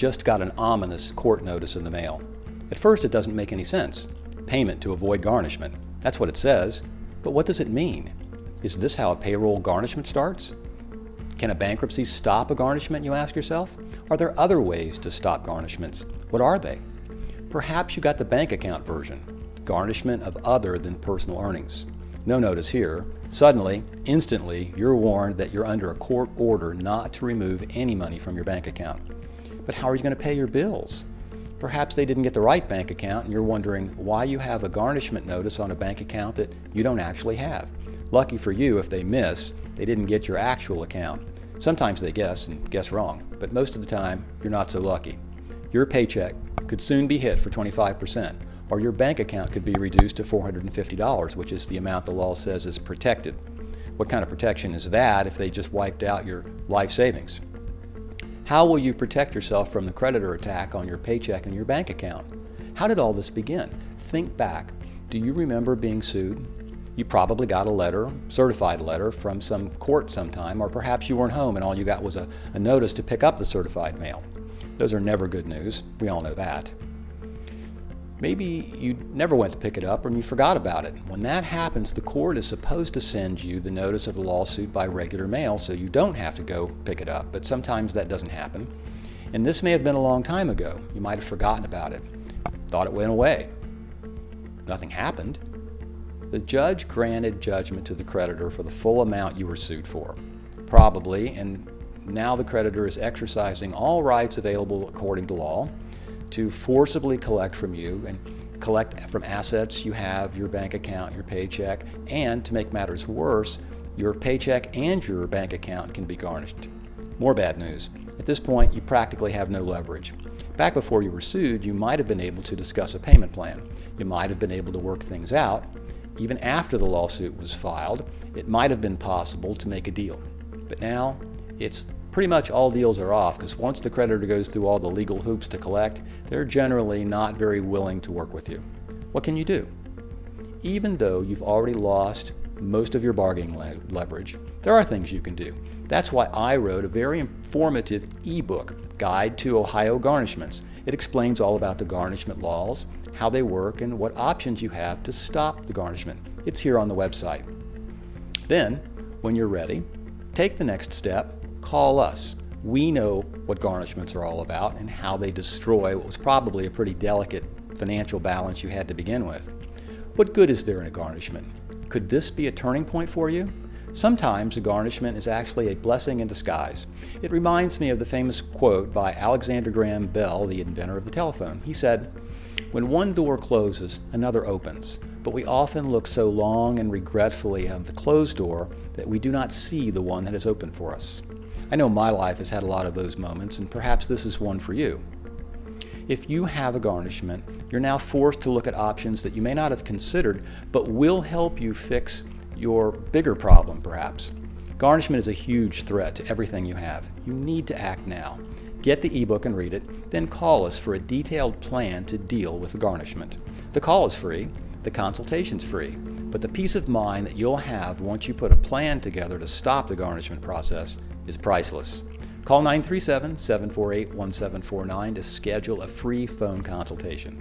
just got an ominous court notice in the mail. At first, it doesn't make any sense. Payment to avoid garnishment. That's what it says. But what does it mean? Is this how a payroll garnishment starts? Can a bankruptcy stop a garnishment, you ask yourself? Are there other ways to stop garnishments? What are they? Perhaps you got the bank account version. Garnishment of other than personal earnings. No notice here. Suddenly, instantly, you're warned that you're under a court order not to remove any money from your bank account. But how are you going to pay your bills? Perhaps they didn't get the right bank account and you're wondering why you have a garnishment notice on a bank account that you don't actually have. Lucky for you, if they miss, they didn't get your actual account. Sometimes they guess and guess wrong, but most of the time, you're not so lucky. Your paycheck could soon be hit for 25%, or your bank account could be reduced to $450, which is the amount the law says is protected. What kind of protection is that if they just wiped out your life savings? How will you protect yourself from the creditor attack on your paycheck and your bank account? How did all this begin? Think back. Do you remember being sued? You probably got a letter, certified letter, from some court sometime, or perhaps you weren't home and all you got was a notice to pick up the certified mail. Those are never good news. We all know that. Maybe you never went to pick it up or you forgot about it. When that happens, the court is supposed to send you the notice of the lawsuit by regular mail so you don't have to go pick it up, but sometimes that doesn't happen. And this may have been a long time ago. You might have forgotten about it, thought it went away. Nothing happened. The judge granted judgment to the creditor for the full amount you were sued for, probably, and now the creditor is exercising all rights available according to law to forcibly collect from you and collect from assets you have, your bank account, your paycheck, and to make matters worse, your paycheck and your bank account can be garnished. More bad news. At this point, you practically have no leverage. Back before you were sued, you might have been able to discuss a payment plan. You might have been able to work things out. Even after the lawsuit was filed, it might have been possible to make a deal. But now, it's pretty much all deals are off because once the creditor goes through all the legal hoops to collect, they're generally not very willing to work with you. What can you do? Even though you've already lost most of your bargaining leverage, there are things you can do. That's why I wrote a very informative ebook, Guide to Ohio Garnishments. It explains all about the garnishment laws, how they work, and what options you have to stop the garnishment. It's here on the website. Then, when you're ready, take the next step. Call us. We know what garnishments are all about and how they destroy what was probably a pretty delicate financial balance you had to begin with. What good is there in a garnishment? Could this be a turning point for you? Sometimes a garnishment is actually a blessing in disguise. It reminds me of the famous quote by Alexander Graham Bell, the inventor of the telephone. He said, "When one door closes, another opens, but we often look so long and regretfully on the closed door that we do not see the one that is open for us." I know my life has had a lot of those moments, and perhaps this is one for you. If you have a garnishment, you're now forced to look at options that you may not have considered, but will help you fix your bigger problem, perhaps. Garnishment is a huge threat to everything you have. You need to act now. Get the ebook and read it, then call us for a detailed plan to deal with the garnishment. The call is free, the consultation's free, but the peace of mind that you'll have once you put a plan together to stop the garnishment process is priceless. Call 937-748-1749 to schedule a free phone consultation.